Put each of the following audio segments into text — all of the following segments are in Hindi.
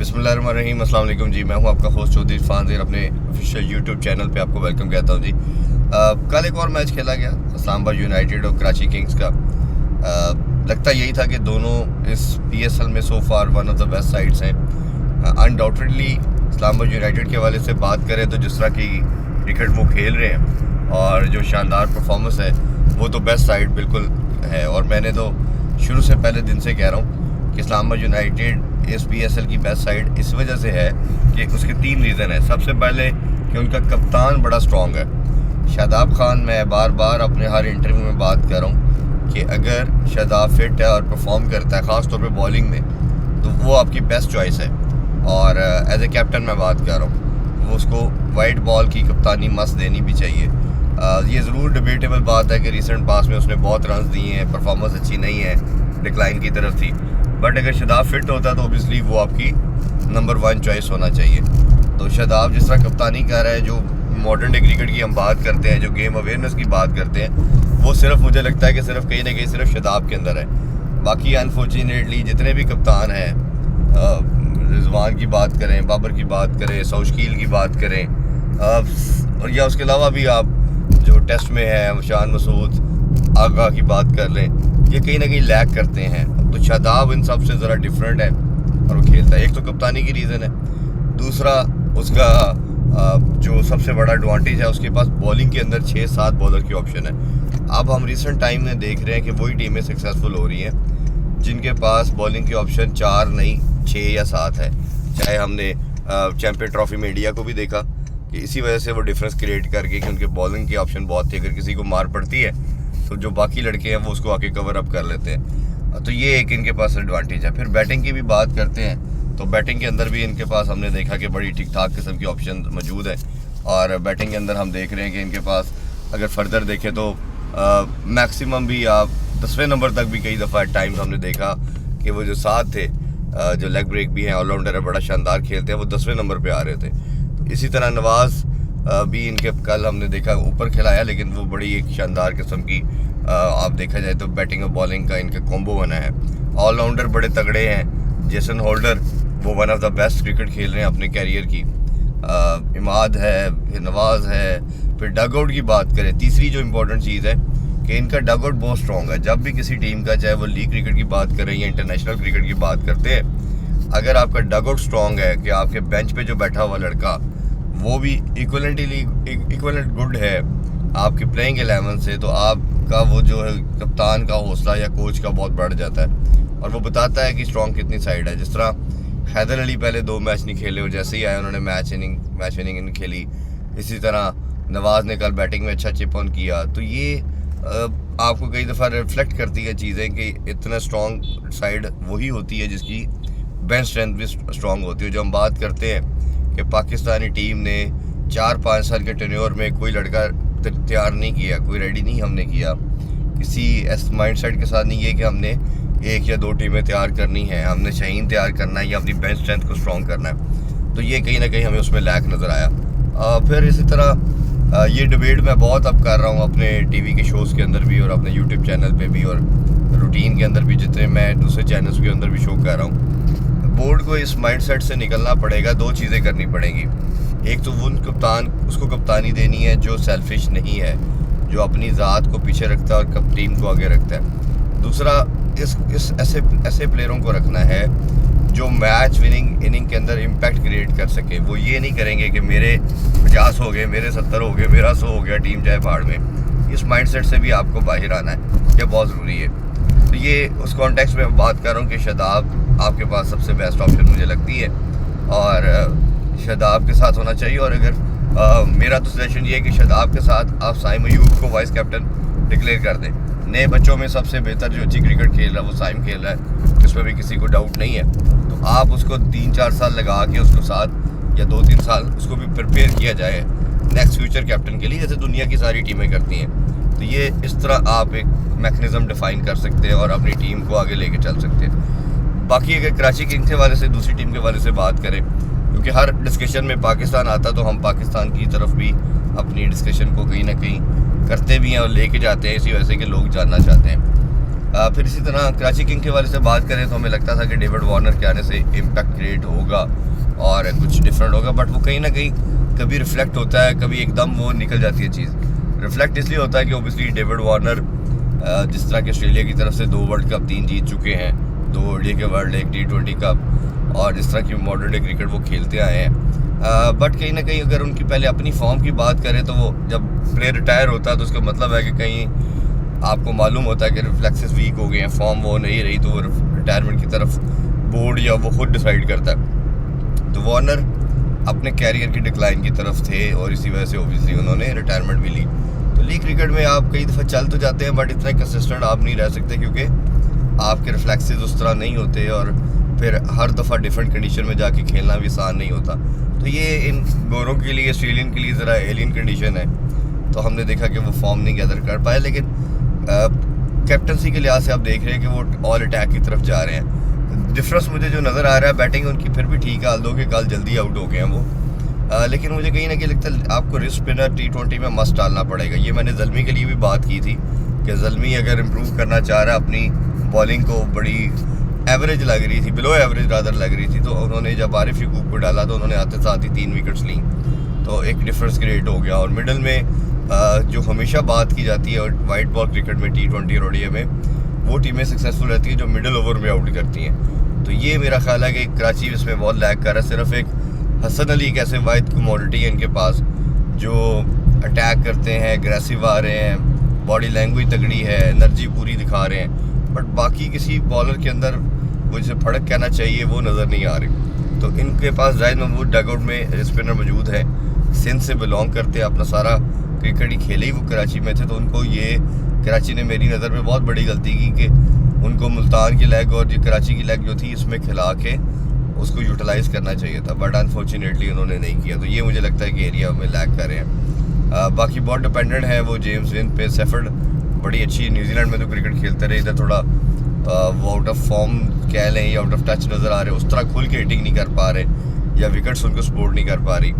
बिस्मिल्लाहिर्रहमानिर्रहीम। अस्सलाम वालेकुम जी। मैं हूं आपका होस्ट चौधरी इरफान ज़ेर। अपने ऑफिशियल यूट्यूब चैनल पे आपको वेलकम कहता हूं जी। कल एक और मैच खेला गया इस्लामाबाद यूनाइटेड और कराची किंग्स का। लगता यही था कि दोनों इस PSL में so far one of the best sides हैं। अनडाउटेडली इस्लामाबाद यूनाइटेड के हवाले से बात करें तो जिस तरह की क्रिकेट वो खेल रहे हैं और जो शानदार परफॉर्मेंस है वो तो बेस्ट साइड बिल्कुल है। और मैंने तो शुरू से पहले दिन से कह रहा हूँ कि इस्लामाबाद यूनाइटेड इस PSL की बेस्ट साइड इस वजह से है कि उसके 3 रीज़न है। सबसे पहले कि उनका कप्तान बड़ा स्ट्रॉन्ग है, शादाब खान। मैं बार बार अपने हर इंटरव्यू में बात कर रहा हूँ कि अगर शादाब फिट है और परफॉर्म करता है ख़ास तौर पे बॉलिंग में तो वो आपकी बेस्ट चॉइस है। और एज ए कैप्टन मैं बात कर रहा हूँ, वो उसको वाइट बॉल की कप्तानी मस्त देनी भी चाहिए। ये ज़रूर डिबेटेबल बात है कि रिसेंट पास में उसने बहुत रन दिए हैं, परफॉर्मेंस अच्छी नहीं है, डिक्लाइन की तरफ थी। बट अगर शादाब फिट होता तो ओबियसली वो आपकी नंबर 1 चॉइस होना चाहिए। तो शादाब जिस तरह कप्तानी कर रहा है, जो मॉडर्न डे क्रिकेट की हम बात करते हैं, जो गेम अवेयरनेस की बात करते हैं, वो सिर्फ मुझे लगता है कि सिर्फ कहीं ना कहीं सिर्फ शादाब के अंदर है। बाकी अनफॉर्चुनेटली जितने भी कप्तान हैं, रिजवान की बात करें, बाबर की बात करें, सौशकील की बात करें, और या उसके अलावा भी आप जो टेस्ट में है शान मसूद आगा की बात कर लें, ये कहीं ना कहीं लैक करते हैं। तो शादाब इन सब से ज़रा डिफरेंट है और वो खेलता है। एक तो कप्तानी की रीज़न है, दूसरा उसका जो सबसे बड़ा एडवांटेज है, उसके पास बॉलिंग के अंदर 6-7 बॉलर की ऑप्शन है। अब हम रिसेंट टाइम में देख रहे हैं कि वही टीमें सक्सेसफुल हो रही हैं जिनके पास बॉलिंग की ऑप्शन 4 नहीं 6 या 7 है। चाहे हमने चैम्पियन ट्रॉफी में इंडिया को भी देखा कि इसी वजह से वो डिफरेंस क्रिएट करके कि उनके बॉलिंग की ऑप्शन बहुत थी। अगर किसी को मार पड़ती है तो जो बाकी लड़के हैं वो उसको आके कवर अप कर लेते हैं। तो ये एक इनके पास एडवांटेज है। फिर बैटिंग की भी बात करते हैं तो बैटिंग के अंदर भी इनके पास हमने देखा कि बड़ी ठीक ठाक किस्म की ऑप्शन मौजूद है। और बैटिंग के अंदर हम देख रहे हैं कि इनके पास अगर फर्दर देखें तो मैक्सिमम भी आप 10वें नंबर तक भी कई दफ़ा टाइम्स हमने देखा कि वो जो 7 थे, जो लेग ब्रेक भी हैं, ऑलराउंडर है, बड़ा शानदार खेलते हैं, वो 10वें नंबर पर आ रहे थे। तो इसी तरह नवाज़ भी इनके कल हमने देखा ऊपर खिलाया, लेकिन वो बड़ी एक शानदार किस्म की आप देखा जाए तो बैटिंग और बॉलिंग का इनका कॉम्बो बना है। ऑलराउंडर बड़े तगड़े हैं। जेसन होल्डर वो one of the best cricket खेल रहे हैं अपने कैरियर की। इमाद है, फिर नवाज़ है। फिर डग आउट की बात करें, तीसरी जो इम्पोर्टेंट चीज़ है कि इनका डग आउट बहुत स्ट्रॉन्ग है। जब भी किसी टीम का, चाहे वो लीग क्रिकेट की बात करें या इंटरनेशनल क्रिकेट की बात करते हैं, अगर आपका डग आउट स्ट्रॉन्ग है कि आपके बेंच पे जो बैठा हुआ लड़का वो भी इक्वलेंट गुड है आपके प्लेइंग 11 से, तो आपका वो जो है कप्तान का हौसला या कोच का बहुत बढ़ जाता है और वो बताता है कि स्ट्रॉन्ग कितनी साइड है। जिस तरह हैदर अली पहले 2 मैच नहीं खेले और जैसे ही आए उन्होंने मैच इनिंग खेली। इसी तरह नवाज़ ने कल बैटिंग में अच्छा चिप ऑन किया। तो ये आपको कई दफ़ा रिफ्लेक्ट करती है चीज़ें कि इतना स्ट्रॉन्ग साइड वही होती है जिसकी बेंच स्ट्रेंथ भी स्ट्रॉन्ग होती है। जो हम बात करते हैं कि पाकिस्तानी टीम ने 4-5 साल के टेन्योर में कोई लड़का तैयार नहीं किया, कोई रेडी नहीं हमने किया, किसी ऐसे माइंडसेट के साथ नहीं है कि हमने 1 या 2 टीमें तैयार करनी है, हमने शाहीन तैयार करना है या अपनी बेंच स्ट्रेंथ को स्ट्रॉन्ग करना है। तो ये कहीं ना कहीं हमें उसमें लैक नज़र आया। फिर इसी तरह ये डिबेट मैं बहुत अब कर रहा हूँ अपने टीवी के शोज़ के अंदर भी और अपने यूट्यूब चैनल पे भी और रूटीन के अंदर भी, जितने मैं दूसरे चैनल्स के अंदर भी शो कर रहा हूँ। बोर्ड को इस माइंडसेट से निकलना पड़ेगा। 2 चीज़ें करनी पड़ेंगी। एक तो वो उसको कप्तानी देनी है जो सेल्फिश नहीं है, जो अपनी ज़ात को पीछे रखता है और टीम को आगे रखता है। दूसरा इस ऐसे प्लेयरों को रखना है जो मैच विनिंग इनिंग के अंदर इम्पैक्ट क्रिएट कर सके। वो ये नहीं करेंगे कि मेरे 50 हो गए, मेरे 70 हो गए, मेरा 100 हो गया, टीम जाए भाड़ में। इस माइंडसेट से भी आपको बाहर आना है, ये बहुत ज़रूरी है। तो ये उस कॉन्टेक्स्ट में बात कर रहा हूँ कि शादाब आपके पास सबसे बेस्ट ऑप्शन मुझे लगती है और शादाब के साथ होना चाहिए। और अगर मेरा तो सजेशन ये है कि शादाब के साथ आप साइम अयूब को वाइस कैप्टन डिक्लेयर कर दें। नए बच्चों में सबसे बेहतर जो अच्छी क्रिकेट खेल रहा है वो साइम खेल रहा है, इसमें भी किसी को डाउट नहीं है। तो आप उसको 3-4 साल लगा के उसको साथ या 2-3 साल उसको भी प्रिपेयर किया जाए नेक्स्ट फ्यूचर कैप्टन के लिए, जैसे दुनिया की सारी टीमें करती हैं। तो ये इस तरह आप एक मैकेनिज़्म डिफ़ाइन कर सकते हैं और अपनी टीम को आगे लेके चल सकते हैं। बाकी अगर कराची किंग्स के वाले से दूसरी टीम के वाले से बात करें, क्योंकि हर डिस्कशन में पाकिस्तान आता तो हम पाकिस्तान की तरफ भी अपनी डिस्कशन को कहीं ना कहीं करते भी हैं और लेके जाते हैं, इसी वजह से कि लोग जानना चाहते हैं। फिर इसी तरह कराची किंग के वाले से बात करें तो हमें लगता था कि डेविड वार्नर के आने से इम्पैक्ट क्रिएट होगा और कुछ डिफरेंट होगा, बट वो कहीं ना कहीं कभी रिफ्लेक्ट होता है, कभी एकदम वो निकल जाती है चीज़। रिफ्लेक्ट इसलिए होता है कि ओबियसली डेविड वार्नर जिस तरह के ऑस्ट्रेलिया की तरफ से 2 वर्ल्ड कप 3 जीत चुके हैं, 2 ODI के वर्ल्ड, 1 T20 कप, और जिस तरह की मॉडर्न डे क्रिकेट वो खेलते आए हैं, बट कहीं ना कहीं अगर उनकी पहले अपनी फॉर्म की बात करें तो वो जब प्लेयर रिटायर होता है तो उसका मतलब है कि कहीं आपको मालूम होता है कि रिफ्लेक्सेस वीक हो गए हैं, फॉर्म वो नहीं रही, तो वो रिटायरमेंट की तरफ बोर्ड या वो खुद डिसाइड करता है। तो वार्नर अपने कैरियर की डिक्लाइन की तरफ थे और इसी वजह से ओबियसली उन्होंने रिटायरमेंट भी ली। तो लीग क्रिकेट में आप कई दफ़ा चल तो जाते हैं बट इतना कंसिस्टेंट आप नहीं रह सकते क्योंकि आपके रिफ्लेक्सेस उस तरह नहीं होते और फिर हर दफ़ा डिफरेंट कंडीशन में जाके खेलना भी आसान नहीं होता। तो ये इन गोरों के लिए, ऑस्ट्रेलियन के लिए ज़रा एलियन कंडीशन है। तो हमने देखा कि वो फॉर्म नहीं गैदर कर पाए, लेकिन कैप्टनसी के लिहाज से आप देख रहे हैं कि वो ऑल अटैक की तरफ जा रहे हैं। डिफरेंस मुझे जो नज़र आ रहा है, बैटिंग उनकी फिर भी ठीक है, आल्दो के कल जल्दी आउट हो गए हैं वो, लेकिन मुझे कहीं ना कहीं लगता है आपको रिस्ट स्पिनर T20 में मस्ट डालना पड़ेगा। ये मैंने ज़ल्मी के लिए भी बात की थी कि ज़ल्मी अगर इम्प्रूव करना चाह रहा है अपनी बॉलिंग को, बड़ी एवरेज लग रही थी, बिलो एवरेज रादर लग रही थी, तो उन्होंने जब आरिफ यकूब को डाला तो उन्होंने आते साथ ही 3 विकेट्स ली, तो एक डिफरेंस क्रिएट हो गया। और मिडल में जो हमेशा बात की जाती है वाइट बॉल क्रिकेट में, T20 और ODI में, वो टीमें सक्सेसफुल रहती हैं जो मिडल ओवर में आउट करती हैं। तो ये मेरा ख्याल है कि कराची इसमें बहुत लैग कर रहा है। सिर्फ एक हसन अली एक ऐसे वाहिद कमोडिटी है इनके पास जो अटैक करते हैं, एग्रेसिव आ रहे हैं, बॉडी लैंग्वेज तगड़ी है, एनर्जी पूरी दिखा रहे हैं, बट बाकी किसी बॉलर के अंदर वो जिसे फड़क कहना चाहिए वो नज़र नहीं आ रही। तो इनके पास जाहिद महमूद डगआउट में स्पिनर मौजूद है, सिंध से बिलोंग करते हैं, अपना सारा क्रिकेट ही खेले ही वो कराची में थे। तो उनको ये कराची ने मेरी नज़र में बहुत बड़ी गलती की कि उनको मुल्तान की लेग और जो कराची की लेग जो थी इसमें खिला के उसको यूटिलाइज़ करना चाहिए था, बट अनफॉर्चुनेटली उन्होंने नहीं किया। तो ये मुझे लगता है कि एरिया में लैग कर रहे हैं। बाकी बहुत डिपेंडेंट है वो जेम्स विन पे। सेफर्ड बड़ी अच्छी न्यूजीलैंड में तो क्रिकेट खेलते रहे, इधर थोड़ा वो आउट ऑफ फॉर्म कह लें या आउट ऑफ टच नज़र आ रहे, उस तरह खुल के हिटिंग नहीं कर पा रहे या विकेट्स उनको सपोर्ट नहीं कर पा रही।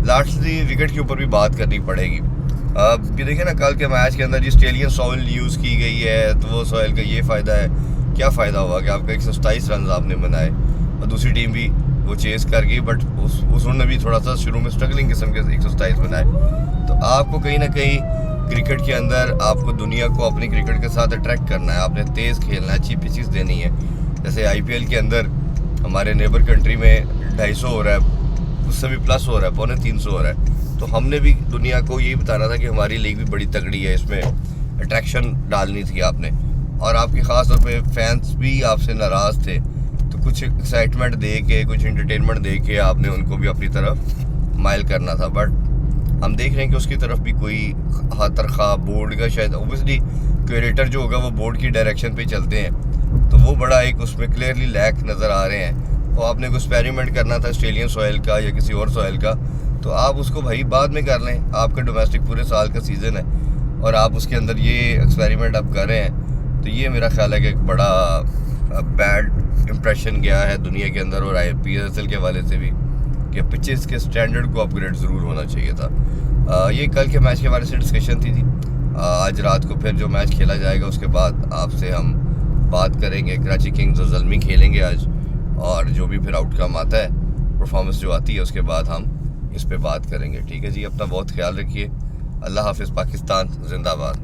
लास्टली विकेट के ऊपर भी बात करनी पड़ेगी। ये देखिए ना, कल के मैच के अंदर जी ऑस्ट्रेलियन सॉइल यूज़ की गई है, तो वो सॉइल का ये फ़ायदा है, क्या फ़ायदा हुआ कि आपका 127 रन आपने बनाए और दूसरी टीम भी वो चेस कर गई, बट उसने भी थोड़ा सा शुरू में स्ट्रगलिंग किस्म के 127 बनाए। तो आपको कहीं ना कहीं क्रिकेट के अंदर आपको दुनिया को अपनी क्रिकेट के साथ अट्रैक्ट करना है, आपने तेज़ खेलना है, अच्छी पिचेस देनी है। जैसे IPL के अंदर हमारे नेबर कंट्री में 250 हो रहा है, उससे भी प्लस हो रहा है, 250 हो रहा है। तो हमने भी दुनिया को यही बताना था कि हमारी लीग भी बड़ी तगड़ी है, इसमें अट्रैक्शन डालनी थी आपने। और आपके ख़ास तौर पे फैंस भी आपसे नाराज़ थे, तो कुछ एक्साइटमेंट दे के, कुछ इंटरटेनमेंट दे के आपने उनको भी अपनी तरफ माइल करना था। बट हम देख रहे हैं कि उसकी तरफ भी कोई हाथरखा बोर्ड का, शायद ओबियसली क्यूरेटर जो होगा वो बोर्ड की डायरेक्शन पे चलते हैं, तो वो बड़ा एक उसमें क्लियरली लैक नज़र आ रहे हैं। तो आपने कोई एक्सपेरिमेंट करना था ऑस्ट्रेलियन सॉइल का या किसी और सॉइल का, तो आप उसको भाई बाद में कर लें, आपका डोमेस्टिक पूरे साल का सीज़न है और आप उसके अंदर ये एक्सपेरिमेंट आप कर रहे हैं। तो ये मेरा ख्याल है कि एक बड़ा बैड इम्प्रेशन गया है दुनिया के अंदर और PSL के हवाले से भी कि पिचेस के स्टैंडर्ड को अपग्रेड ज़रूर होना चाहिए था। ये कल के मैच के बारे से डिस्कशन थी। आज रात को फिर जो मैच खेला जाएगा उसके बाद आपसे हम बात करेंगे। कराची किंग्स और ज़ल्मी खेलेंगे आज, और जो भी फिर आउटकम आता है, परफॉर्मेंस जो आती है, उसके बाद हम इस पे बात करेंगे। ठीक है जी, अपना बहुत ख्याल रखिए। अल्लाह हाफिज़। पाकिस्तान जिंदाबाद।